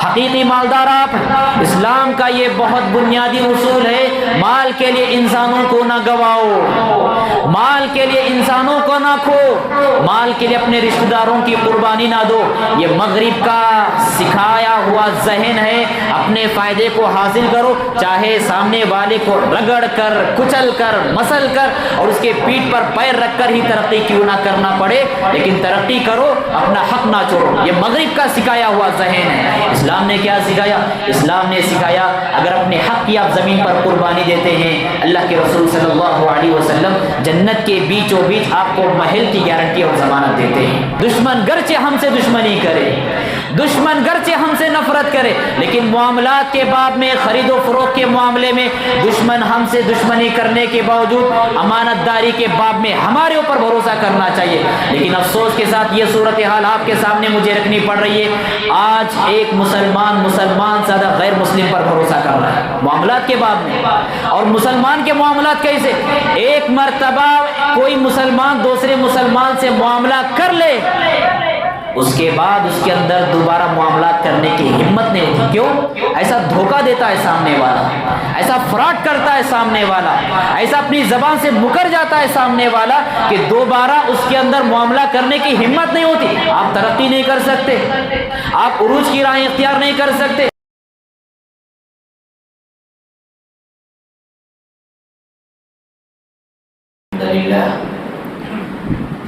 حقیقی مالدار آپ ہیں۔ اسلام کا یہ بہت بنیادی اصول ہے، مال کے لیے انسانوں کو نہ گواؤ، مال کے لیے انسانوں کو نہ کھو، مال کے لیے اپنے رشتہ داروں کی قربانی نہ دو۔ یہ مغرب کا سکھایا ہوا ذہن ہے، اپنے فائدے کو حاصل کرو، چاہے سامنے والے کو رگڑ کر، کچل کر، مسل کر اور اس کے پیٹھ پر پیر رکھ کر ہی ترقی کیوں نہ کرنا پڑے، لیکن ترقی کرو، اپنا حق نہ چھوڑو۔ یہ مغرب کا سکھایا ہوا ذہن ہے۔ اسلام نے کیا سکھایا؟ اسلام نے سکھایا اگر اپنے حق کی آپ زمین پر قربانی دیتے ہیں، اللہ کے رسول صلی اللہ علیہ وسلم جنت کے بیچوں بیچ آپ کو محل کی گارنٹی اور ضمانت دیتے ہیں۔ دشمن گرچہ ہم سے دشمنی کرے، دشمن گرچہ ہم سے نفرت کرے، لیکن معاملات کے باب میں، خرید و فروخت کے معاملے میں دشمن ہم سے دشمنی کرنے کے باوجود امانت داری کے باب میں ہمارے اوپر بھروسہ کرنا چاہیے۔ لیکن افسوس کے ساتھ یہ صورتحال آپ کے سامنے مجھے رکھنی پڑ رہی ہے، آج ایک مسلمان زیادہ غیر مسلم پر بھروسہ کر رہا ہے معاملات کے باب میں۔ اور مسلمان کے معاملات کیسے؟ ایک مرتبہ کوئی مسلمان دوسرے مسلمان سے معاملہ کر لے، اس کے بعد اس کے اندر دوبارہ معاملات کرنے کی ہمت نہیں ہوتی۔ کیوں؟ ایسا دھوکہ دیتا ہے سامنے والا، ایسا فراڈ کرتا ہے سامنے والا، ایسا اپنی زبان سے مکر جاتا ہے سامنے والا کہ دوبارہ اس کے اندر معاملہ کرنے کی ہمت نہیں ہوتی۔ آپ ترقی نہیں کر سکتے، آپ عروج کی راہیں اختیار نہیں کر سکتے۔ الحمدللہ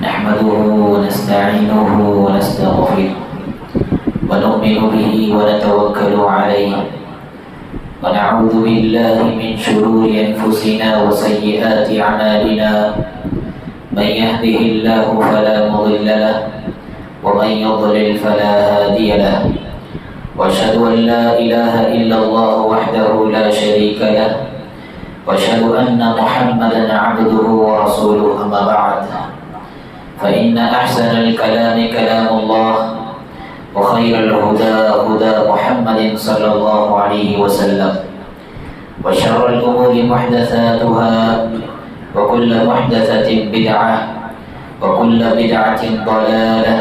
نحمده ونستعینه ونستغفره ونؤمن به ونتوکل علیہ ونعوذ باللہ من شرور انفسنا وسیئات اعمالنا من يهده الله فلا مضل له ومن يضلل فلا هادي له واشهد ان لا اله الا الله وحده لا شريك له واشهد ان محمدا عبده ورسوله اما بعد فإن أحسن الكلام كلام الله وخير الهدى هدى محمد صلى الله عليه وسلم وشر الأمور محدثاتها وكل محدثة بدعة وكل بدعة ضلالة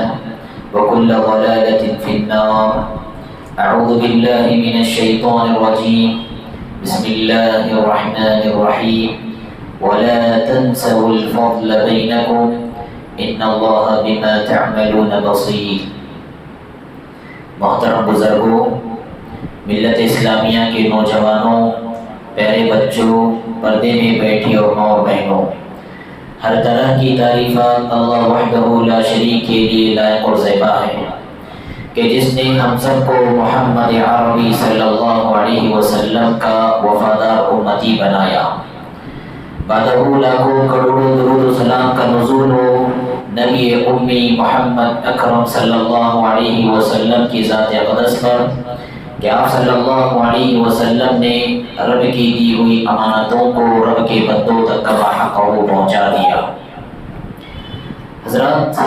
وكل ضلالة في النار أعوذ بالله من الشيطان الرجيم بسم الله الرحمن الرحيم ولا تنسوا الفضل بينكم ان اللہ بما تعملون بصیر۔ محترم بزرگوں، ملت اسلامیہ کے نوجوانوں، پیارے بچوں، پردے میں بیٹھی اور ماں اور بہنوں، ہر طرح کی تعریفات اللہ وحدہ لا شریک کے لیے لائق اور زیبا ہے کہ جس نے ہم سب کو محمد عربی صلی اللہ علیہ وسلم کا وفادار امتی بنایا۔ بعدہ لاکھوں کروڑوں درود و سلام کا نزول ہو نبی امی محمد اکرم صلی اللہ علیہ وسلم کی ذات اقدس پر کہ آپ صلی اللہ علیہ وسلم نے رب کی دی ہوئی امانتوں کو رب کے بندوں تک کما حق پہنچا دیا۔ حضرات،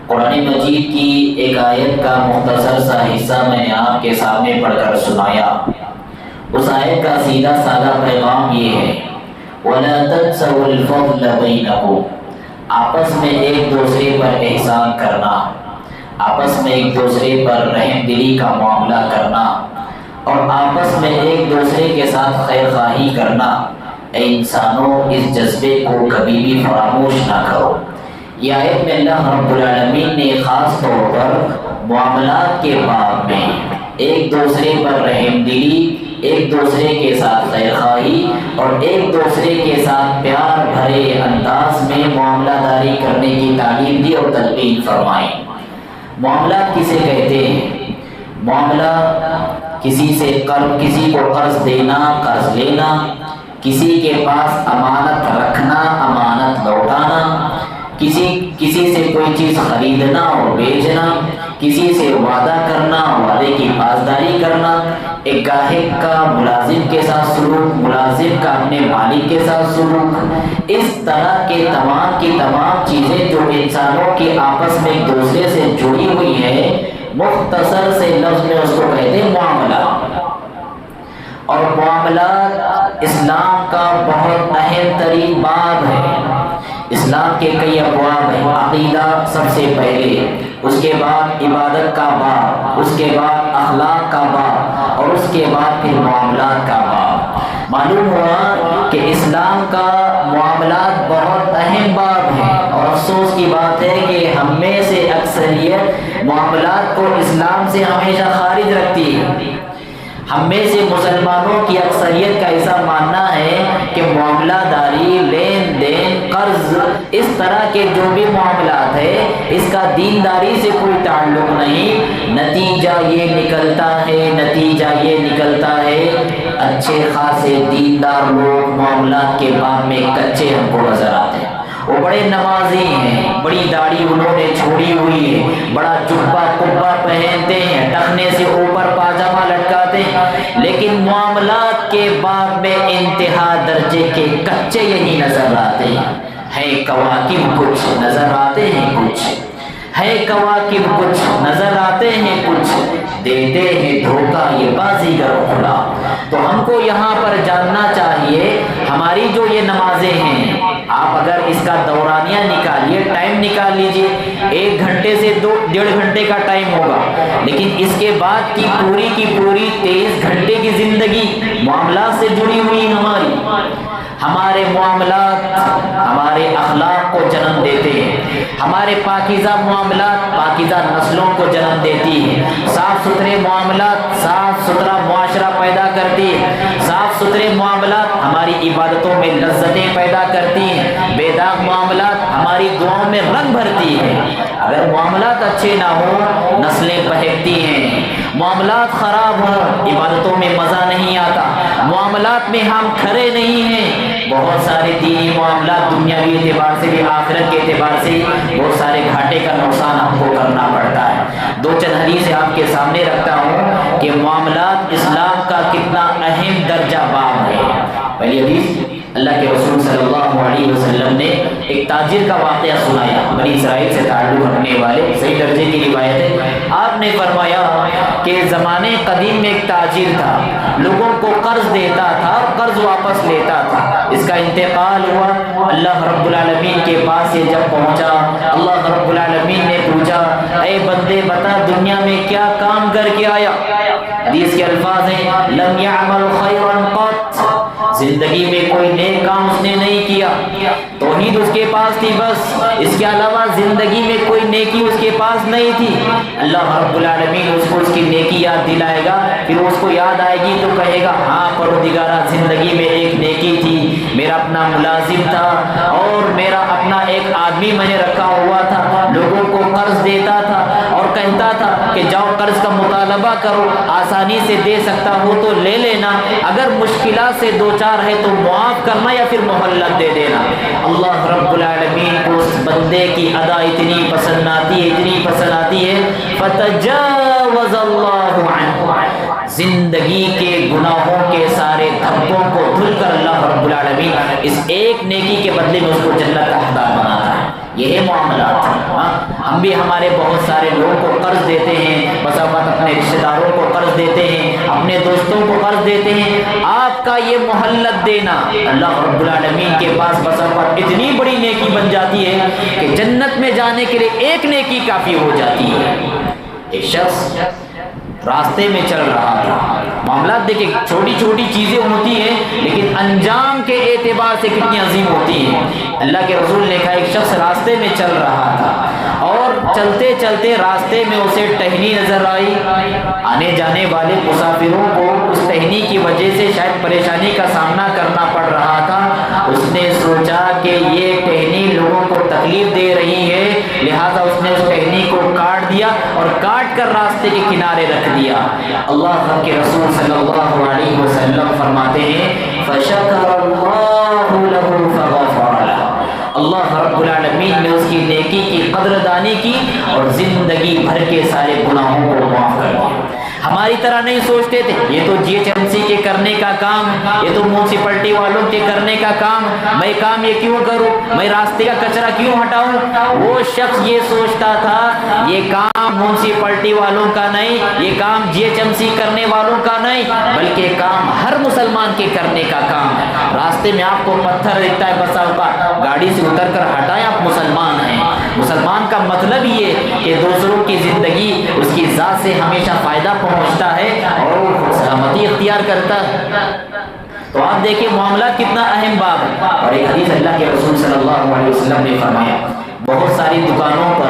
قرآن مجید کی ایک آیت کا مختصر سا حصہ میں نے آپ کے سامنے پڑھ کر سنایا۔ اس آیت کا سیدھا سادہ پیغام یہ ہے وَلَا تَنْسَوْا الْفَضْلَ بَيْنَكُمْ، آپس میں ایک دوسرے پر احسان کرنا، آپس میں ایک دوسرے پر رحم دلی کا معاملہ کرنا اور آپس میں ایک دوسرے کے ساتھ خیر خواہی کرنا۔ اے انسانوں، اس جذبے کو کبھی بھی فراموش نہ کرو۔ یہ آیت میں اللہ رب العالمین نے خاص طور پر معاملات کے باب میں ایک دوسرے پر رحم دلی، ایک دوسرے کے ساتھ خیر خواہی اور ایک دوسرے کے ساتھ پیار بھرے انداز میں معاملہ داری کرنے کی تعلیم دی اور تلقین فرمائی۔ معاملات کسے کہتے ہیں؟ معاملہ کسی کو قرض دینا، قرض لینا، کسی کے پاس امانت رکھنا، امانت لوٹانا، کسی سے کوئی چیز خریدنا اور بیچنا، کسی سے وعدہ کرنا، وعدے کی پاسداری کرنا، ایک گاہک کا ملازم کے ساتھ سلوک، ملازم کا اپنے مالک کے ساتھ سلوک، اس طرح کے تمام کی تمام چیزیں جو انسانوں کی آپس میں ایک دوسرے سے جڑی ہوئی ہیں، مختصر سے لفظ میں اس کو کہتے ہیں معاملہ۔ اور معاملات اسلام کا بہت اہم ترین باب ہے۔ اسلام کے کئی ابواب ہیں۔ عقیدہ سب سے پہلے، اس کے بعد عبادت کا باب، اس کے بعد اخلاق کا باب، اور اس کے بعد پھر معاملات کا باب۔ معلوم ہوا کہ اسلام کا معاملات بہت اہم باب ہے، اور افسوس کی بات ہے کہ ہم میں سے اکثریت معاملات کو اسلام سے ہمیشہ خارج رکھتی ہے۔ ہم میں سے مسلمانوں کی اکثریت کا ایسا ماننا ہے کہ معاملہ داری، لین دین، قرض، اس طرح کے جو بھی معاملات ہے اس کا دینداری سے کوئی تعلق نہیں۔ نتیجہ یہ نکلتا ہے اچھے خاصے دیندار لوگ معاملات کے باب میں کچے ہم کو نظر آتے ہیں۔ وہ بڑے نمازی ہیں، بڑی داڑھی انہوں نے چھوڑی ہوئی ہے، بڑا جبہ کبا پہنتے ہیں، ٹخنے سے اوپر پاجامہ لٹکاتے ہیں، لیکن معاملات کے باب میں انتہا درجے کے کچے یہی نظر آتے ہیں۔ کواکب کچھ نظر آتے ہیں، کچھ نظر آتے ہیں، کچھ دیتے ہیں دھوکہ یہ بازیگر کھلا۔ تو ہم کو یہاں پر جاننا چاہیے ہماری جو یہ نمازیں ہیں، آپ اگر اس کا دورانیہ نکالیے، ٹائم نکال لیجئے، 1 گھنٹے سے 1.5 گھنٹے کا ٹائم ہوگا، لیکن اس کے بعد کی پوری 23 گھنٹے کی زندگی معاملات سے جڑی ہوئی ہمارے معاملات ہمارے اخلاق کو جنم دیتے ہیں، ہمارے پاکیزہ معاملات پاکیزہ نسلوں کو جنم دیتی ہے، صاف ستھرے معاملات صاف ستھرا معاشرہ پیدا کرتی ہے، صاف ستھرے معاملات ہماری عبادتوں میں لذتیں پیدا کرتی ہیں، بے داغ معاملات ہماری دعاؤں میں رنگ بھرتی ہے۔ اگر معاملات اچھے نہ ہوں نسلیں بہکتی ہیں، معاملات خراب ہوں عبادتوں میں مزہ نہیں آتا، معاملات میں ہم کھڑے نہیں ہیں، بہت سارے دینی معاملات دنیاوی اعتبار سے بھی آخرت کے اعتبار سے بہت سارے گھاٹے کا نقصان ہم کو کرنا پڑتا ہے۔ 2 چند حدیثیں آپ کے سامنے رکھتا ہوں کہ معاملات اسلام کا کتنا اہم درجہ باب ہے۔ پہلی حدیث، اللہ کے رسول صلی اللہ علیہ وسلم نے ایک تاجر کا واقعہ سنایا، بنی اسرائیل سے تعلق رکھنے والے، صحیح درجے کی روایت ہے۔ آپ نے فرمایا کہ زمانے قدیم میں ایک تاجر تھا، لوگوں کو قرض دیتا تھا، قرض واپس لیتا تھا۔ اس کا انتقال ہوا، اللہ رب العالمین کے پاس یہ جب پہنچا، اللہ رب العالمین نے پوچھا، اے بندے بتا دنیا میں کیا کام کر کے آیا؟ حدیث کے الفاظ ہیں، لم يعمل خیرا قط، زندگی میں کوئی نیک کام اس نے نہیں کیا، توحید اس کے پاس تھی بس، اس کے علاوہ زندگی میں کوئی نیکی اس کے پاس نہیں تھی۔ اللہ رب العالمین اس کو اس کی نیکی یاد دلائے گا، پھر اس کو یاد آئے گی تو کہے گا ہاں پروردگارہ زندگی میں ایک نیکی تھی، میرا اپنا ملازم تھا اور میرا اپنا ایک آدمی میں نے رکھا ہوا تھا، لوگوں کو قرض دیتا تھا اور کہتا تھا کہ جاؤ قرض کا مطالبہ کرو، آسانی سے دے سکتا ہو تو لے لینا، اگر مشکلات سے 2-4 ہے تو معاف کرنا یا پھر مہلت دے دینا۔ اللہ رب العالمین کو اس بندے کی ادا اتنی پسند آتی ہے فتجاوز اللہ عنہ، زندگی کے گناہوں کے سارے دھبوں کو دھل کر اللہ رب العالمین اس ایک نیکی کے بدلے میں اس کو جنت کا حقدار بناتا ہے۔ یہ ہے معاملات۔ ہم بھی ہمارے بہت سارے لوگوں کو قرض دیتے ہیں، بس اوقات اپنے رشتہ داروں کو قرض دیتے ہیں، اپنے دوستوں کو قرض دیتے ہیں۔ آپ کا یہ مہلت دینا اللہ رب العالمین کے پاس بس اوقات اتنی بڑی نیکی بن جاتی ہے کہ جنت میں جانے کے لیے ایک نیکی کافی ہو جاتی ہے۔ ایک شخص راستے میں چل رہا تھا، معاملات دیکھیں چھوٹی چھوٹی چیزیں ہوتی ہیں لیکن انجام کے اعتبار سے کتنی عظیم ہوتی ہیں۔ اللہ کے رسول نے کہا ایک شخص راستے میں چل رہا تھا اور چلتے چلتے راستے میں اسے ٹہنی نظر آئی، آنے جانے والے مسافروں کو اس ٹہنی کی وجہ سے شاید پریشانی کا سامنا کرنا پڑ رہا تھا۔ اس نے سوچا کہ یہ ٹہنی لوگوں کو تکلیف دے رہی ہے، لہذا اس نے اس ٹہنی کو کاٹ دیا اور کاٹ کر راستے کے کنارے رکھ دیا۔ اللہ کے رسول صلی اللہ علیہ وسلم فرماتے ہیں فشکر اللہ لہ فغفر لہ، اللہ رب العالمین نے اس کی نیکی کی قدردانی کی اور زندگی بھر کے سارے گناہوں کو معاف کر دیا۔ ہماری طرح نہیں سوچتے تھے یہ تو GHMC کے کرنے کا کام، یہ تو میونسپلٹی والوں کے کرنے کا کام، میں کام یہ کیوں کروں، میں راستے کا کچرا کیوں ہٹاؤں۔ وہ شخص یہ سوچتا تھا یہ کام میونسپلٹی والوں کا نہیں، یہ کام GHMC کرنے والوں کا نہیں، بلکہ کام ہر مسلمان کے کرنے کا کام ہے۔ راستے میں آپ کو پتھر دکھتا ہے، بس اوقات گاڑی سے اتر کر ہٹائیں، آپ مسلمان ہیں۔ مسلمان کا مطلب یہ کہ دوسروں کی زندگی اس کی ذات سے ہمیشہ فائدہ پہنچتا ہے اور سلامتی اختیار کرتا ہے۔ تو آپ دیکھیں معاملات کتنا اہم باب ہے۔ اور ایک حدیث اللہ کے رسول صلی اللہ علیہ وسلم نے فرمایا، بہت ساری دکانوں پر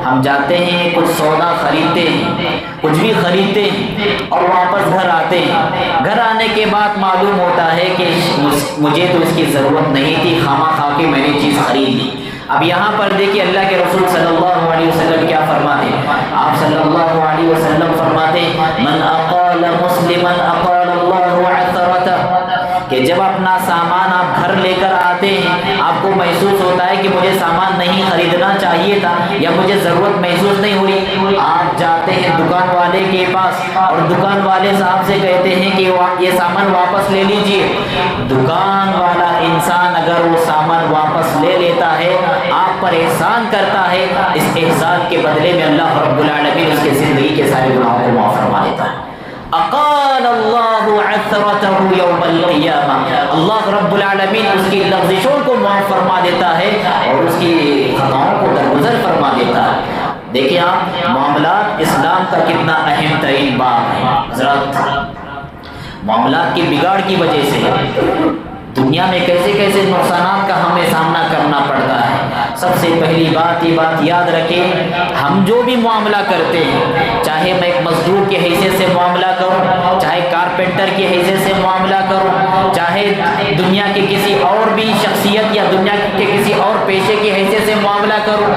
ہم جاتے ہیں، کچھ سودا خریدتے ہیں، کچھ بھی خریدتے ہیں اور واپس گھر آتے ہیں۔ گھر آنے کے بعد معلوم ہوتا ہے کہ مجھے تو اس کی ضرورت نہیں تھی، خواہ خواہ کے میں نے چیز خرید لی۔ اب یہاں پر دیکھیے اللہ کے رسول صلی اللہ علیہ وسلم کیا فرماتے ہیں۔ آپ صلی اللہ علیہ وسلم فرماتے ہیں، من اقال مسلما اقال اللہ عثرتہ، کہ جب اپنا سامان آپ گھر لے کر آتے ہیں، آپ کو محسوس ہوتا ہے کہ مجھے سامان نہیں خریدنا چاہیے تھا یا مجھے ضرورت محسوس نہیں ہو رہی، آپ جاتے ہیں دکان والے کے پاس اور دکان والے صاحب سے کہتے ہیں کہ یہ سامان واپس لے لیجئے۔ دکان والا انسان اگر وہ سامان واپس لے لیتا ہے، آپ پر احسان کرتا ہے، اس احسان کے بدلے میں اللہ رب العالمین اس کے زندگی کے سارے گناہوں کو معاف فرما دیتا ہے۔ اقال اللہ عثرتہ یوم القیامہ، اللہ رب العالمین اس کی لغزشوں کو معاف فرما دیتا ہے اور اس کی خطاؤں کو درگزر فرما دیتا ہے۔ دیکھیں آپ، معاملات اسلام کا کتنا اہم ترین باب ہے۔ حضرات، معاملات کی بگاڑ کی وجہ سے دنیا میں کیسے کیسے نقصانات کا ہمیں سامنا کرنا پڑتا ہے۔ سب سے پہلی بات یہ بات یاد رکھیں، ہم جو بھی معاملہ کرتے ہیں، چاہے میں ایک مزدور کی حیثیت سے معاملہ کروں، چاہے کارپینٹر کی حیثیت سے معاملہ کروں، چاہے دنیا کے کسی اور بھی شخصیت یا دنیا کے کسی اور پیشے کی حیثیت سے معاملہ کروں،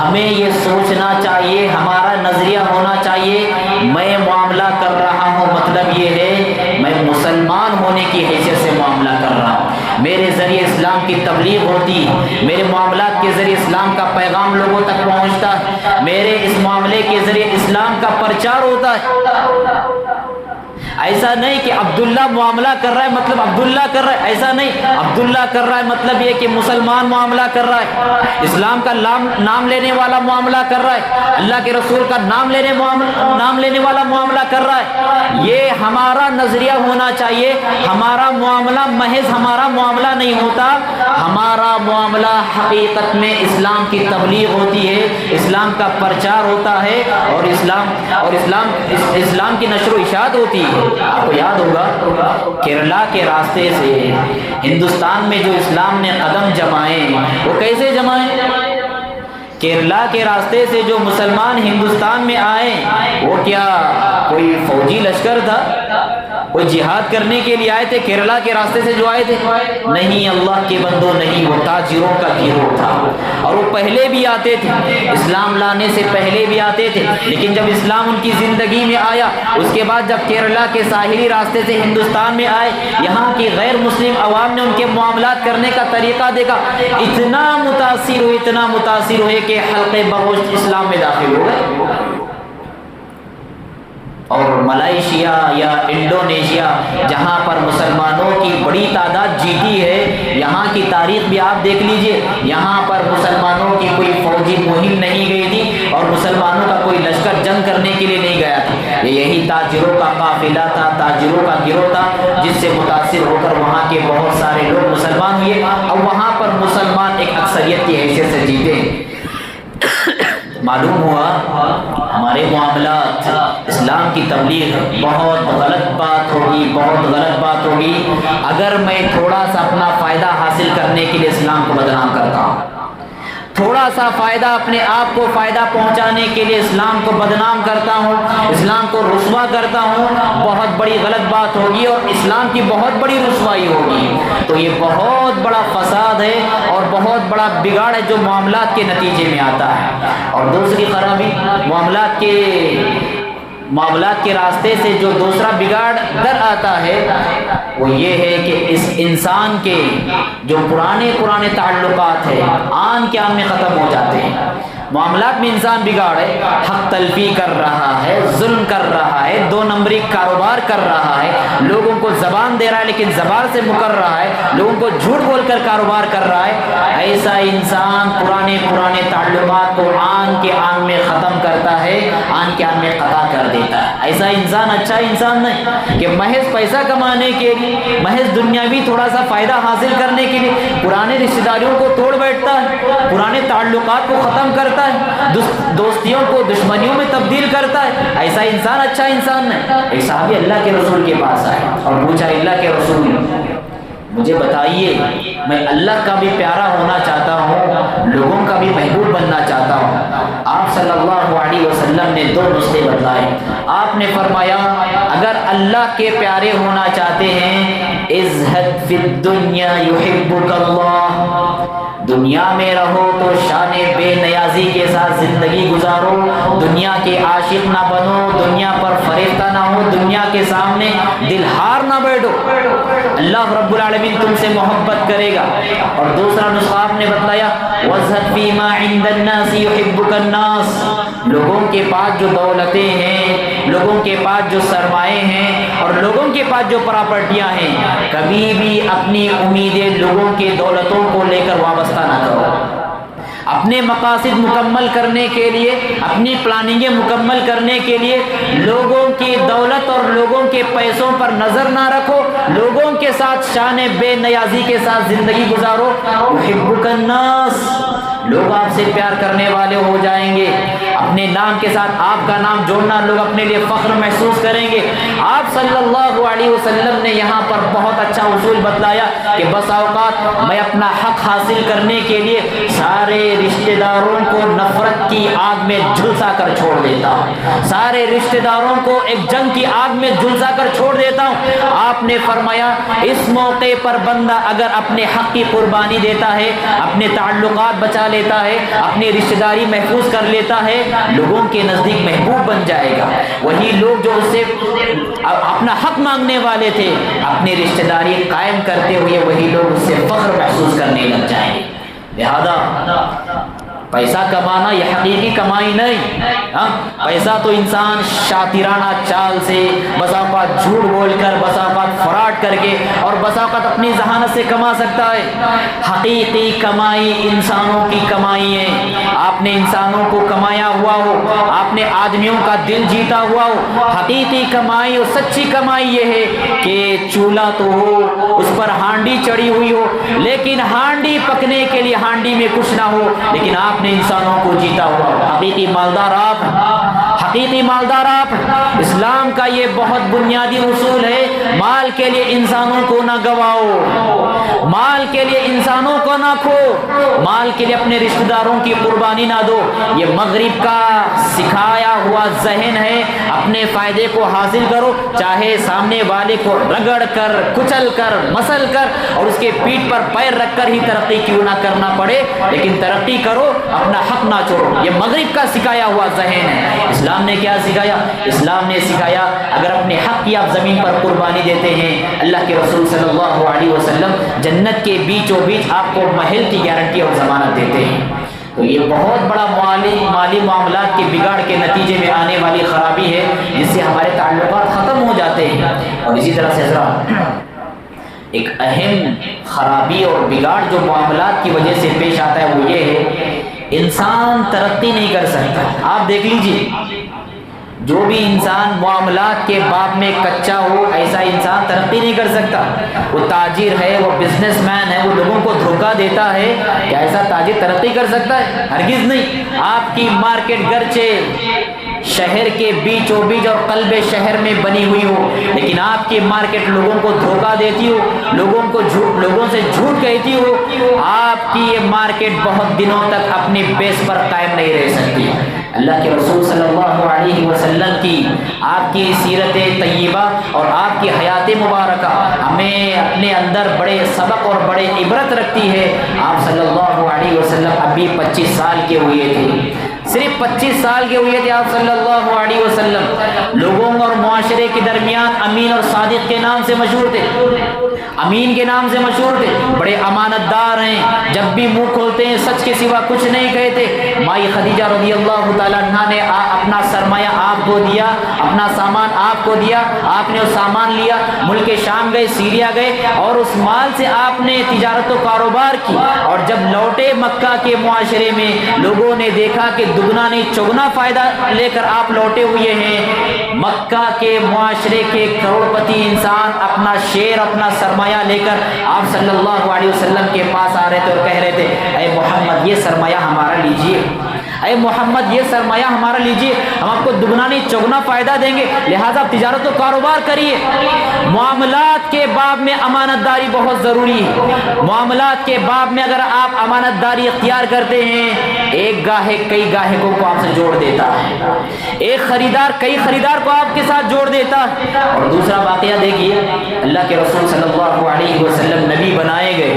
ہمیں یہ سوچنا چاہیے، ہمارا نظریہ ہونا چاہیے، میں معاملہ کر رہا ہوں مطلب یہ ہے میں مسلمان ہونے کی حیثیت سے معاملہ کر رہا ہوں، میرے ذریعے اسلام کی تبلیغ ہوتی ہے، میرے معاملات کے ذریعے اسلام کا پیغام لوگوں تک پہنچتا ہے، میرے اس معاملے کے ذریعے اسلام کا پرچار ہوتا ہے۔ ایسا نہیں کہ عبداللہ معاملہ کر رہا ہے مطلب عبداللہ کر رہا ہے، ایسا نہیں، عبداللہ کر رہا ہے مطلب یہ کہ مسلمان معاملہ کر رہا ہے، اسلام کا نام لینے والا معاملہ کر رہا ہے، اللہ کے رسول کا نام لینے والا معاملہ کر رہا ہے۔ یہ ہمارا نظریہ ہونا چاہیے، ہمارا معاملہ محض ہمارا معاملہ نہیں ہوتا، ہمارا معاملہ حقیقت میں اسلام کی تبلیغ ہوتی ہے، اسلام کا پرچار ہوتا ہے اور اسلام کی نشر و اشاعت ہوتی ہے۔ آپ کو یاد ہوگا کیرلا کے راستے سے ہندوستان میں جو اسلام نے قدم جمائے وہ کیسے جمائے؟ کیرلا کے راستے سے جو مسلمان ہندوستان میں آئے وہ کیا کوئی فوجی لشکر تھا؟ کوئی جہاد کرنے کے لیے آئے تھے؟ کیرلا کے راستے سے جو آئے تھے نہیں، اللہ کے بندوں نہیں، وہ تاجروں کا گروہ تھا اور وہ پہلے بھی آتے تھے، اسلام لانے سے پہلے بھی آتے تھے، لیکن جب اسلام ان کی زندگی میں آیا اس کے بعد جب کیرلا کے ساحلی راستے سے ہندوستان میں آئے، یہاں کی غیر مسلم عوام نے ان کے معاملات کرنے کا طریقہ دیکھا، اتنا متاثر ہوئے کہ حلقے بگوش اسلام میں داخل ہو گئے۔ اور ملائیشیا یا انڈونیشیا جہاں پر مسلمانوں کی بڑی تعداد جیتی ہے، یہاں کی تاریخ بھی آپ دیکھ لیجئے، یہاں پر مسلمانوں کی کوئی فوجی مہم نہیں گئی تھی اور مسلمانوں کا کوئی لشکر جنگ کرنے کے لیے نہیں گیا تھا، یہی تاجروں کا قافلہ تھا، تاجروں کا گروہ تھا، جس سے متاثر ہو کر وہاں کے بہت سارے لوگ مسلمان ہوئے اور وہاں پر مسلمان ایک اکثریت کی حیثیت سے جیتے۔ معلوم ہوا ہمارے معاملات اسلام کی تبلیغ بہت غلط بات ہوگی اگر میں تھوڑا سا اپنا فائدہ حاصل کرنے کے لیے اسلام کو بدنام کرتا ہوں، تھوڑا سا فائدہ اپنے آپ کو فائدہ پہنچانے کے لیے اسلام کو بدنام کرتا ہوں، اسلام کو رسوا کرتا ہوں، بہت بڑی غلط بات ہوگی اور اسلام کی بہت بڑی رسوائی ہوگی۔ تو یہ بہت بڑا فساد ہے اور بہت بڑا بگاڑ ہے جو معاملات کے نتیجے میں آتا ہے۔ اور دوسری خرابی معاملات کے راستے سے جو دوسرا بگاڑ در آتا ہے وہ یہ ہے کہ اس انسان کے جو پرانے تعلقات ہیں آن کے آن میں ختم ہو جاتے ہیں۔ معاملات میں انسان بگاڑ ہے، حق تلفی کر رہا ہے، ظلم کر رہا ہے، دو نمبری فریق کاروبار کر رہا ہے، لوگوں کو زبان دے رہا ہے لیکن زبان سے مکر رہا ہے، لوگوں کو جھوٹ بول کر کاروبار کر رہا ہے، ایسا انسان پرانے تعلقات کو آن کے آن میں ختم کرتا ہے، آن کے آن میں قطع کر دیتا ہے۔ ایسا انسان اچھا انسان نہیں کہ محض پیسہ کمانے کے لیے، محض دنیاوی تھوڑا سا فائدہ حاصل کرنے کے لیے پرانے رشتہ داریوں کو توڑ بیٹھتا ہے، پرانے تعلقات کو ختم کرتا ہے، دوستیوں کو دشمنیوں میں تبدیل کرتا ہے۔ ایسا انسان اچھا انسان نہیں۔ ایک صحابی اللہ کے رسول کے پاس آئے اور پوچھا، اللہ کے رسول مجھے بتائیے، میں اللہ کا بھی پیارا ہونا چاہتا ہوں، لوگوں کا بھی محبوب بننا چاہتا ہوں۔ آپ صلی اللہ علیہ وسلم نے 2 نسخے بتلائے۔ آپ نے فرمایا، اگر اللہ کے پیارے ہونا چاہتے ہیں، ازہد فی الدنیا یحبک اللہ، دنیا میں رہو تو شان بے نیازی کے ساتھ زندگی گزارو، دنیا کے عاشق نہ بنو، دنیا پر فریفتہ نہ ہو، دنیا کے سامنے دل ہار نہ بیٹھو، اللہ رب العالمین تم سے محبت کرے گا۔ اور دوسرا نسخہ آپ نے بتایا، وَازْهَدْ فِي مَا عِنْدَ النَّاسِ يُحِبُّكَ النَّاسِ، لوگوں کے پاس جو دولتیں ہیں، لوگوں کے پاس جو سرمائے ہیں اور لوگوں کے پاس جو پراپرٹیاں ہیں، کبھی بھی اپنی امیدیں لوگوں کے دولتوں کو لے کر وابستہ نہ کرو۔ اپنے مقاصد مکمل کرنے کے لیے، اپنی پلاننگیں مکمل کرنے کے لیے لوگوں کی دولت اور لوگوں کے پیسوں پر نظر نہ رکھو، لوگوں کے ساتھ شان بے نیازی کے ساتھ زندگی گزارو۔ یحبک الناس، لوگ آپ سے پیار کرنے والے ہو جائیں گے، اپنے نام کے ساتھ آپ کا نام جوڑنا لوگ اپنے لیے فخر محسوس کریں گے۔ آپ صلی اللہ علیہ وسلم نے یہاں پر بہت اچھا اصول بتلایا کہ بس اوقات میں اپنا حق حاصل کرنے کے لیے سارے رشتہ داروں کو نفرت کی آگ میں جھلسا کر چھوڑ دیتا ہوں، سارے رشتہ داروں کو ایک جنگ کی آگ میں جھلسا کر چھوڑ دیتا ہوں۔ آپ نے فرمایا، اس موقع پر بندہ اگر اپنے حق کی قربانی دیتا ہے، اپنے تعلقات بچا لیتا ہے، اپنی رشتہ داری محفوظ کر لیتا ہے، لوگوں کے نزدیک محبوب بن جائے گا۔ وہی لوگ جو اس سے اپنا حق مانگنے والے تھے، اپنی رشتہ داری قائم کرتے ہوئے وہی لوگ اس سے فخر محسوس کرنے لگ جائیں گے۔ لہذا پیسہ کمانا یہ حقیقی کمائی نہیں، پیسہ تو انسان شاطرانہ چال سے، بسا اوقات جھوٹ بول کر، بسا اوقات فراڈ کر کے اور بسا اوقات اپنی ذہانت سے کما سکتا ہے۔ حقیقی کمائی انسانوں کی کمائی ہے۔ آپ نے انسانوں کو کمایا ہوا ہو، آپ نے آدمیوں کا دل جیتا ہوا ہو، حقیقی کمائی اور سچی کمائی یہ ہے کہ چولہا تو ہو، اس پر ہانڈی چڑھی ہوئی ہو، لیکن ہانڈی پکنے کے لیے ہانڈی میں کچھ نہ ہو، لیکن آپ نے انسانوں کو جیتا ہوا۔ حقیقی مالدار آپ، حقیقی مالدار آپ۔ اسلام کا یہ بہت بنیادی اصول ہے، مال کے لیے انسانوں کو نہ گواؤ، مال کے لیے انسانوں کو نہ کھو، مال کے لیے اپنے رشتہ داروں کی قربانی نہ دو۔ یہ مغرب کا سکھایا ہوا ذہن ہے، اپنے فائدے کو حاصل کرو، چاہے سامنے والے کو رگڑ کر، کچل کر، مسل کر اور اس کے پیٹھ پر پیر رکھ کر ہی ترقی کیوں نہ کرنا پڑے، لیکن ترقی کرو، اپنا حق نہ چھوڑو۔ یہ مغرب کا سکھایا ہوا ذہن ہے۔ اسلام نے کیا سکھایا؟ اسلام نے سکھایا اگر اپنے حق کی آپ زمین پر قربانی دیتے ہیں، اللہ کے رسول صلی اللہ علیہ وسلم جنت کے بیچوں بیچ آپ کو محل کی گارنٹی اور ضمانت دیتے ہیں۔ تو یہ بہت بڑا مالی معاملات کے بگاڑ کے نتیجے میں آنے والی خرابی ہے، جس سے ہمارے تعلقات ختم ہو جاتے ہیں۔ اور اسی طرح سے حضرات، ایک اہم خرابی اور بگاڑ جو معاملات کی وجہ سے پیش آتا ہے وہ یہ ہے، انسان ترقی نہیں کر سکتا۔ آپ دیکھ لیجئے، جو بھی انسان معاملات کے باب میں کچا ہو، ایسا انسان ترقی نہیں کر سکتا۔ وہ تاجر ہے، وہ بزنس مین ہے، وہ لوگوں کو دھوکہ دیتا ہے، کیا ایسا تاجر ترقی کر سکتا ہے؟ ہرگز نہیں۔ آپ کی مارکیٹ گرچہ شہر کے بیچوں بیچ اور قلب شہر میں بنی ہوئی ہو، لیکن آپ کی مارکیٹ لوگوں کو دھوکہ دیتی ہو، لوگوں سے جھوٹ کہتی ہو، آپ کی یہ مارکیٹ بہت دنوں تک اپنی بیس پر قائم نہیں رہ سکتی۔ اللہ کے رسول صلی اللہ علیہ وسلم کی، آپ کی سیرت طیبہ اور آپ کی حیات مبارکہ ہمیں اپنے اندر بڑے سبق اور بڑے عبرت رکھتی ہے۔ آپ صلی اللہ علیہ وسلم ابھی 25 سال کے ہوئے تھے، صرف 25 سال کے ہوئے تھے آپ صلی اللہ علیہ وسلم۔ لوگوں اور معاشرے کے درمیان امین اور صادق کے نام سے مشہور تھے۔ امین کے نام سے مشہور تھے، بڑے امانت دار ہیں، جب بھی منہ کھولتے ہیں سچ کے سوا کچھ نہیں کہتے۔ مائی خدیجہ رضی اللہ تعالیٰ عنہ نے اپنا سرمایہ آپ کو دیا، اپنا سامان آپ کو دیا، آپ نے وہ سامان لیا، ملک شام گئے، سیریا گئے، اور اس مال سے آپ نے تجارت و کاروبار کی، اور جب لوٹے مکہ کے معاشرے میں لوگوں نے دیکھا کہ دگنا نہیں چگنا فائدہ لے کر آپ لوٹے ہوئے ہیں۔ مکہ کے معاشرے کے کروڑ پتی انسان اپنا شیر، اپنا سرمایہ لے کر آپ صلی اللہ علیہ وسلم کے پاس آ رہے تھے اور کہہ رہے تھے اے محمد یہ سرمایہ ہمارا لیجئے، اے محمد یہ سرمایہ ہمارا لیجئے، ہم آپ کو دگنا نہیں چگنا فائدہ دیں گے، لہٰذا تجارت و کاروبار کریے۔ معاملات کے باب میں امانت داری بہت ضروری ہے۔ معاملات کے باب میں اگر آپ امانت داری اختیار کرتے ہیں، ایک گاہک کئی گاہکوں کو آپ سے جوڑ دیتا ہے، ایک خریدار کئی خریدار کو آپ کے ساتھ جوڑ دیتا ہے۔ اور دوسرا واقعہ دیکھیے، اللہ کے رسول صلی اللہ علیہ وسلم نبی بنائے گئے،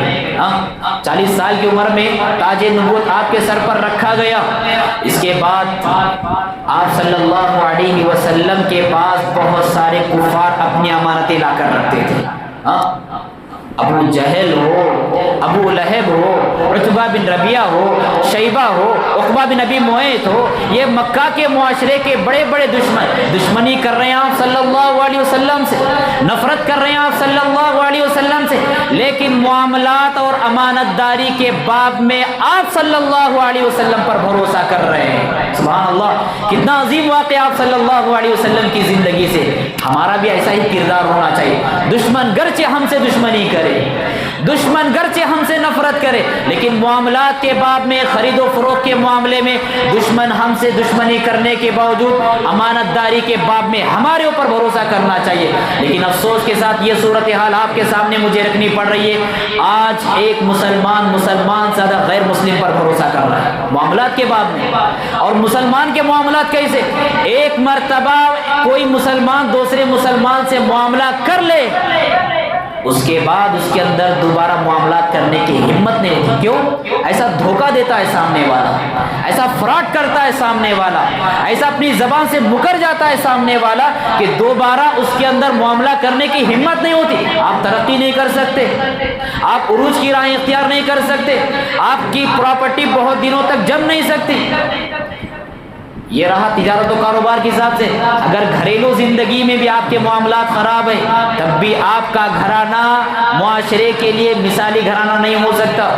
40 سال کی عمر میں تاج نبوت آپ کے سر پر رکھا گیا۔ اس کے بعد آپ صلی اللہ علیہ وسلم کے پاس بہت سارے کفار اپنی امانتیں لا کر رکھتے تھے۔ ابو جہل ہو، ابو لہب ہو، عتبہ بن ربیعہ ہو، شیبہ ہو، عقبہ بن ابی معیط ہو، یہ مکہ کے معاشرے کے بڑے بڑے دشمنی کر رہے ہیں آپ صلی اللہ علیہ وسلم سے، نفرت کر رہے ہیں آپ صلی اللہ علیہ وسلم سے، لیکن معاملات اور امانت داری کے باب میں آپ صلی اللہ علیہ وسلم پر بھروسہ کر رہے ہیں۔ سبحان اللہ، کتنا عظیم واقعہ آپ صلی اللہ علیہ وسلم کی زندگی سے۔ ہمارا بھی ایسا ہی کردار ہونا چاہیے۔ دشمن گرچہ ہم سے دشمنی کرے، دشمن گرچہ ہم سے نفرت کرے، لیکن معاملات کے باب میں، خرید و فروخت کے معاملے میں دشمن ہم سے دشمنی کرنے کے باوجود امانت داری کے باب میں ہمارے اوپر بھروسہ کرنا چاہیے۔ لیکن افسوس کے ساتھ یہ صورتحال آپ کے سامنے مجھے رکھنی پڑ رہی ہے، آج ایک مسلمان سے زیادہ غیر مسلم پر بھروسہ کر رہا ہے معاملات کے باب میں۔ اور مسلمان کے معاملات کیسے؟ ایک مرتبہ کوئی مسلمان دوسرے مسلمان سے معاملہ کر لے، اس کے بعد اس کے اندر دوبارہ معاملات کرنے کی ہمت نہیں ہوتی۔ کیوں؟ ایسا دھوکہ دیتا ہے سامنے والا، ایسا فراڈ کرتا ہے سامنے والا، ایسا اپنی زبان سے مکر جاتا ہے سامنے والا کہ دوبارہ اس کے اندر معاملہ کرنے کی ہمت نہیں ہوتی۔ آپ ترقی نہیں کر سکتے، آپ عروج کی راہیں اختیار نہیں کر سکتے، آپ کی پراپرٹی بہت دنوں تک جم نہیں سکتی۔ یہ رہا تجارت و کاروبار کے حساب سے۔ اگر گھریلو زندگی میں بھی آپ کے معاملات خراب ہیں، تب بھی آپ کا گھرانہ معاشرے کے لیے مثالی گھرانہ نہیں ہو سکتا۔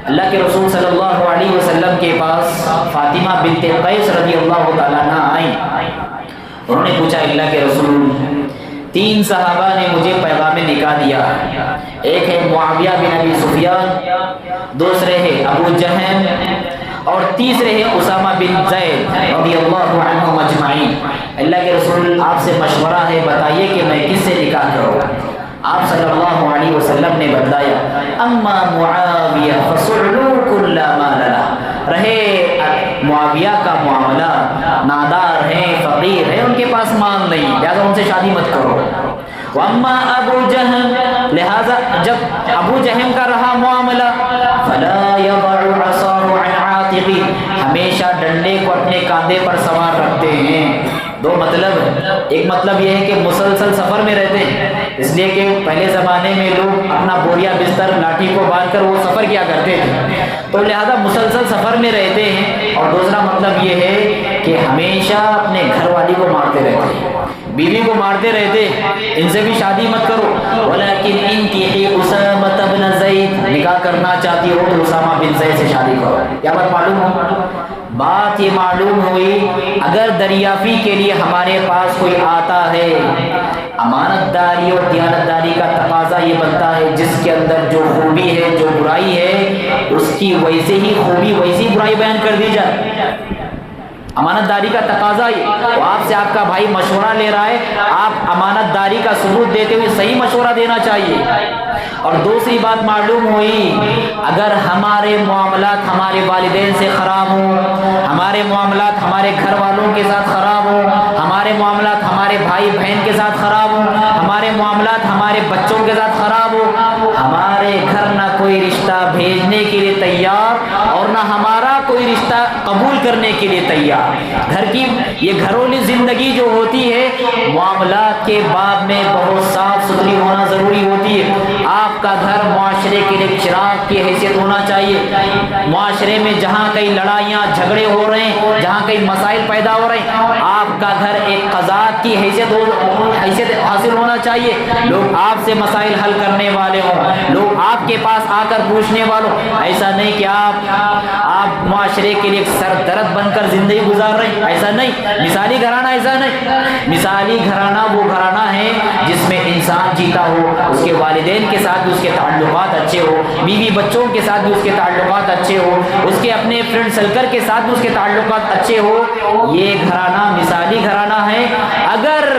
اللہ کے رسول صلی اللہ علیہ وسلم کے پاس فاطمہ بنت قیس رضی اللہ تعالیٰ عنہ آئیں، انہوں نے پوچھا اللہ کے رسول 3 صحابہ نے مجھے پیغام نکاح دیا، ایک ہے معاویہ بن ابی سفیان، دوسرے ہے ابو جہل، اور تیسرے ہیں اسامہ بن زید رضی اللہ عنہم اجمعین۔ اللہ کے رسول آپ سے مشورہ ہے، بتائیے کہ میں کس سے نکاح کروں؟ آپ صلی اللہ علیہ وسلم نے بتلایا اما معاویہ فصعلوک لا مال لہ، رہے معاویہ کا معاملہ، نادار ہیں، فقیر ہیں، ان کے پاس مال نہیں، لہذا ان سے شادی مت کرو۔ واما ابو جہل، لہذا جب ابو جہل کا رہا معاملہ، فلا یضع عصاه عن عاتقی، ہمیشہ ڈنڈے کو اپنے کاندھے پر سوار رکھتے ہیں۔ 2 مطلب ہے، ایک مطلب یہ ہے کہ مسلسل سفر میں رہتے ہیں، اس لیے کہ پہلے زمانے میں لوگ اپنا بوریا بستر لاٹھی کو باندھ کر وہ سفر کیا کرتے تھے، تو لہذا مسلسل سفر میں رہتے ہیں۔ اور دوسرا مطلب یہ ہے کہ ہمیشہ اپنے گھر والی کو مارتے رہتے ہیں، بیوی کو مارتے رہتے، ان سے بھی شادی مت کرو۔ ولیکن انکحی اسامہ بن زید، نکاح کرنا چاہتی ہو تو اسامہ بن زید سے شادی کرو۔ کیا بات معلوم ہو؟ بات یہ معلوم ہوئی، اگر دریافی کے لیے ہمارے پاس کوئی آتا ہے، امانت داری اور دیانت داری کا تقاضا یہ بنتا ہے جس کے اندر جو خوبی ہے، جو برائی ہے، اس کی ویسے ہی خوبی ویسی برائی بیان کر دی جائے۔ امانت داری کا تقاضا یہ، تو آپ سے آپ کا بھائی مشورہ لے رہا ہے، آپ امانت داری کا ثبوت دیتے ہوئے صحیح مشورہ دینا چاہیے۔ اور دوسری بات معلوم ہوئی، اگر ہمارے معاملات ہمارے والدین سے خراب ہوں، ہمارے معاملات ہمارے گھر والوں کے ساتھ خراب ہوں، ہمارے معاملات ہمارے بھائی بہن کے ساتھ خراب ہوں، ہمارے معاملات ہمارے بچوں کے ساتھ خراب ہوں، ہمارے گھر نہ کوئی رشتہ بھیجنے کے لیے تیار اور نہ ہمارا کوئی رشتہ قبول کرنے کے لیے تیار، گھر کی یہ گھریلو زندگی جو ہوتی ہے، معاملات کے باب میں بہت صاف ستھری ہونا ضروری ہوتی ہے۔ آپ کا گھر معاشرے کے لیے چراغ کی حیثیت ہونا چاہیے۔ معاشرے میں جہاں کئی لڑائیاں جھگڑے ہو رہے ہیں، جہاں کئی مسائل پیدا ہو رہے ہیں، آپ کا گھر ایک قضات کی حیثیت حاصل ہونا چاہیے۔ لوگ آپ سے مسائل حل کرنے والے ہوں، لوگ آپ کے پاس آ کر پوچھنے والوں۔ ایسا نہیں کہ آپ معاشرے کے لیے سردرد بن کر زندگی گزار رہے ہیں، ایسا نہیں۔ مثالی گھرانہ ایسا نہیں۔ مثالی گھرانہ وہ گھرانہ ہے جس میں انسان جیتا ہو، اس کے والدین کے ساتھ بھی اس کے تعلقات اچھے ہو، بیوی بچوں کے ساتھ بھی اس کے تعلقات اچھے ہو، اس کے اپنے فرینڈ سرکل کے ساتھ بھی اس کے تعلقات اچھے ہو۔ یہ گھرانہ مثالی گھرانہ ہے۔ اگر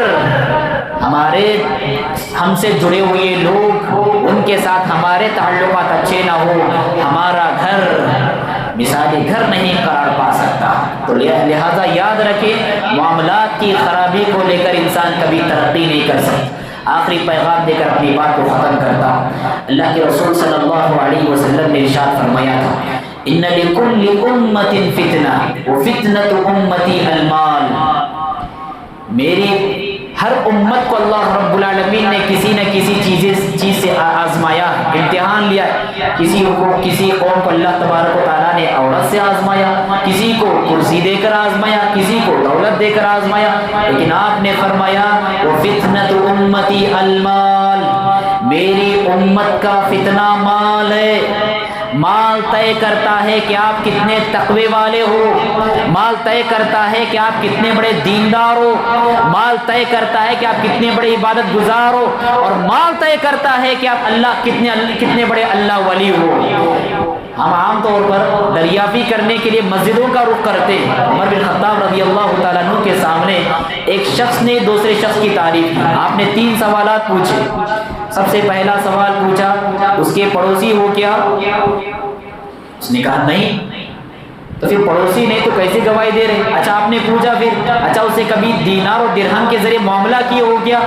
ہم سے جڑے ہوئے لوگ ان کے ساتھ ہمارے تعلقات اچھے نہ ہو، ہمارا گھر مثالی گھر نہیں قرار پا سکتا۔ تو لہذا یاد رکھیں، معاملات کی خرابی کو لے کر انسان کبھی ترقی نہیں کر سکتا۔ آخری پیغام دے کر اپنی بات کو ختم کرتا ہوں۔ اللہ کے رسول صلی اللہ علیہ وسلم نے ارشاد فرمایا تھا، ان لکل امت فتنہ وفتنۃ امتی المال۔ میری ہر امت کو اللہ رب العالمین نے کسی نہ کسی چیز سے آزمایا، امتحان لیا ہے۔ کسی قوم کو اللہ تبارک و تعالیٰ نے عورت سے آزمایا، کسی کو کرسی دے کر آزمایا، کسی کو دولت دے کر آزمایا، لیکن آپ نے فرمایا وفتنۃ امتی المال، میری امت کا فتنہ مال ہے۔ مال طے کرتا ہے کہ آپ کتنے تقوی والے ہو، مال طے کرتا ہے کہ آپ کتنے بڑے دیندار ہو، مال طے کرتا ہے کہ آپ کتنے بڑے عبادت گزار ہو، اور مال طے کرتا ہے کہ آپ کتنے بڑے اللہ ولی ہو۔ ہم عام طور پر دریافی کرنے کے لیے مسجدوں کا رخ کرتے ہیں۔ عمر بن خطاب رضی اللہ تعالیٰ عنہ کے سامنے ایک شخص نے دوسرے شخص کی تعریف کی۔ آپ نے 3 سوالات پوچھے۔ سب سے پہلا سوال پوچھا، اس کے پڑوسی ہو کیا؟ اس نے کہا نہیں۔ تو پھر پڑوسی نہیں تو کیسے گواہی دے رہے؟ اچھا آپ نے پوچھا پھر، اچھا اسے کبھی دینار اور درہم کے ذریعے معاملہ کیے ہو کیا؟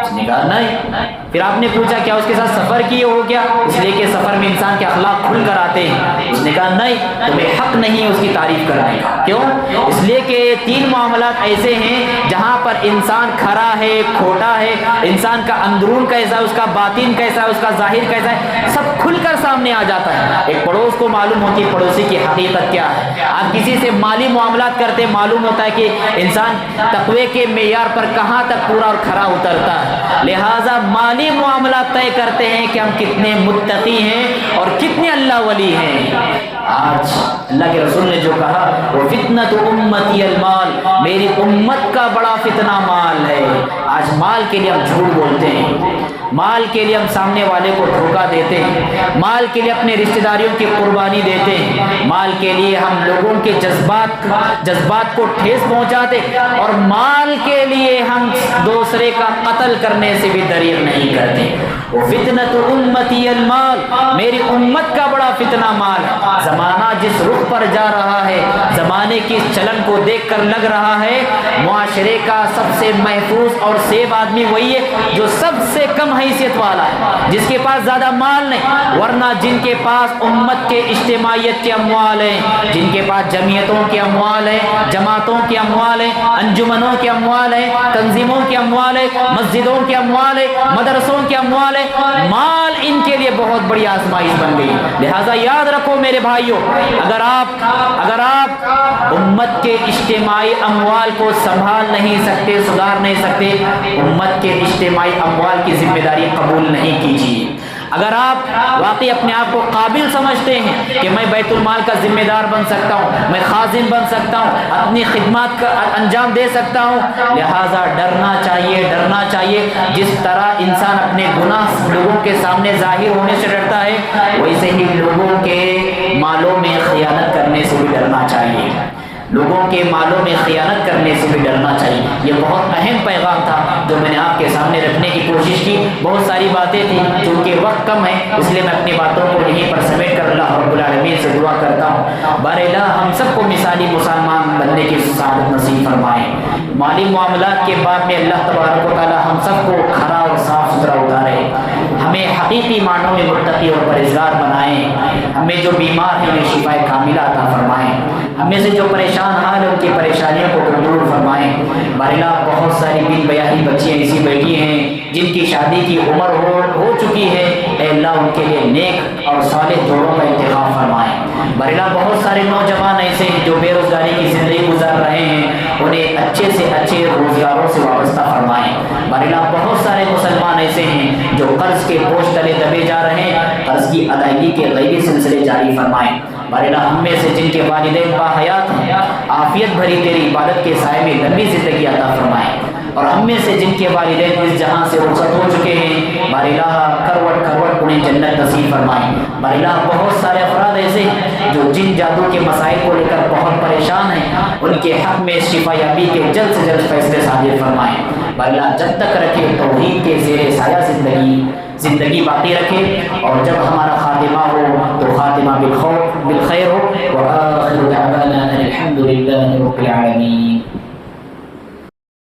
اس نے کہا نہیں۔ پھر آپ نے پوچھا کیا اس کے ساتھ سفر کیے ہو کیا؟ اس لیے کہ سفر میں انسان کے اخلاق کھل کر آتے ہیں۔ اس نے کہا نہیں۔ تمہیں حق نہیں ہے اس کی تعریف کرنے کا۔ کیوں؟ اس لیے کہ 3 معاملات ایسے ہیں جہاں پر انسان کھرا ہے، کھوٹا ہے، انسان کا اندرون کیسا ہے، اس کا باطن کیسا ہے، اس کا ظاہر کیسا ہے، سب کھل کر سامنے آ جاتا ہے۔ ایک پڑوس کو معلوم ہوتی ہے پڑوسی کی حقیقت کیا ہے۔ آپ کسی سے مالی معاملات کرتے، معلوم ہوتا ہے کہ انسان تقوی کے معیار پر کہاں تک پورا اور کھرا اترتا ہے۔ لہٰذا مالی معاملات طے کرتے ہیں کہ ہم کتنے متقی ہیں اور کتنے اللہ ولی ہیں۔ آج اللہ کے رسول نے جو کہا وہ فتنۃ امتی المال، میری امت کا بڑا فتنہ مال ہے۔ آج مال کے لیے ہم جھوٹ بولتے ہیں، مال کے لیے ہم سامنے والے کو دھوکہ دیتے ہیں، مال کے لیے اپنے رشتہ داریوں کی قربانی دیتے ہیں، مال کے لیے ہم لوگوں کے جذبات کو ٹھیس پہنچاتے، اور مال کے لیے ہم دوسرے کا قتل کرنے سے بھی دریغ نہیں کرتے۔ فتنۃ امتی المال، میری امت کا بڑا فتنہ مال ہے۔ زمانہ جس رخ پر جا رہا ہے، زمانے کی چلن کو دیکھ کر لگ رہا ہے معاشرے کا سب سے محفوظ اور سیف آدمی وہی ہے جو سب سے کم حیثیت والا ہے، جس کے پاس زیادہ مال نہیں، ورنہ جن کے پاس امت کے اجتماعیت کے اموال ہیں، جن کے پاس جمعیتوں کے اموال ہیں، جماعتوں کے اموال ہیں، انجمنوں کے اموال ہیں، تنظیموں کے اموال ہیں، مسجدوں کے اموال ہیں، مدرسوں کے اموال ہیں، مال ان کے لیے بہت بڑی آزمائش بن گئی۔ لہذا یاد رکھو میرے بھائیوں، اگر آپ امت کے اجتماعی اموال کو سنبھال نہیں سکتے، سدھار نہیں سکتے، امت کے اجتماعی اموال کی ذمہ داری قبول نہیں کیجیے۔ اگر آپ واقعی اپنے آپ کو قابل سمجھتے ہیں کہ میں بیت المال کا ذمہ دار بن سکتا ہوں، میں خازن بن سکتا ہوں، اپنی خدمات کا انجام دے سکتا ہوں، لہٰذا ڈرنا چاہیے۔ جس طرح انسان اپنے گناہ لوگوں کے سامنے ظاہر ہونے سے ڈرتا ہے، ویسے ہی لوگوں کے مالوں میں خیانت کرنے سے بھی ڈرنا چاہیے، لوگوں کے مالوں میں خیانت کرنے سے بھی ڈرنا چاہیے۔ یہ بہت اہم پیغام تھا جو میں نے آپ کے سامنے رکھنے کی کوشش کی۔ بہت ساری باتیں تھیں، چونکہ وقت کم ہے اس لیے میں اپنی باتوں کو یہیں پر سمیٹ کر اللہ رب العالمین سے دعا کرتا ہوں، بار الہ ہم سب کو مثالی مسلمان بننے کی سعادت نصیب فرمائیں۔ مالی معاملات کے باب میں اللہ تبارک و تعالی ہم سب کو کھرا اور صاف ستھرا اتارے، ہمیں حقیقی معنوں میں متقی اور پرہیزگار بنائیں، ہمیں جو بیمار ہیں انہیں شفا کاملہ عطا فرمائیں، ہمیں سے جو پریشان حال ہے ان کی پریشانیوں کو دور فرمائیں۔ بارے اللہ بہت ساری بن بیاہی بچیاں ایسی بیٹھی ہیں جن جن کی شادی کی عمر ہو چکی ہے، اے اللہ ان کے لیے نیک اور صالح جوڑوں کا انتخاب فرمائیں۔ بریلا بہت سارے نوجوان ایسے ہیں جو بے روزگاری کی زندگی گزار رہے ہیں، انہیں اچھے سے اچھے روزگاروں سے وابستہ فرمائیں۔ بریلا بہت سارے مسلمان ایسے ہیں جو قرض کے بوجھ تلے دبے جا رہے ہیں، قرض کی ادائیگی کے غیبی سلسلے جاری فرمائیں۔ بریلا ہم میں سے جن کے والدین باحیات ہیں، عافیت بھری تیری عبادت کے سائے میں لمبی زندگی عطا فرمائیں، اور ہم میں سے جن کے والدین اس جہاں سے رخصت ہو چکے ہیں، بار الہ کروٹ کروٹ انہیں جنت نصیب فرمائیں۔ بار الہ بہت سارے افراد ایسے ہیں جو جن جادو کے مسائل کو لے کر بہت پریشان ہیں، ان کے حق میں شفا یابی کے جلد سے جلد فیصلے صادر فرمائیں۔ بار الہ جب تک رکھے توحید کے زیر سایہ زندگی باقی رکھے، اور جب ہمارا خاتمہ ہو تو خاتمہ بالخیر ہو۔ وآخر دعوانا الحمد للہ رب العالمین۔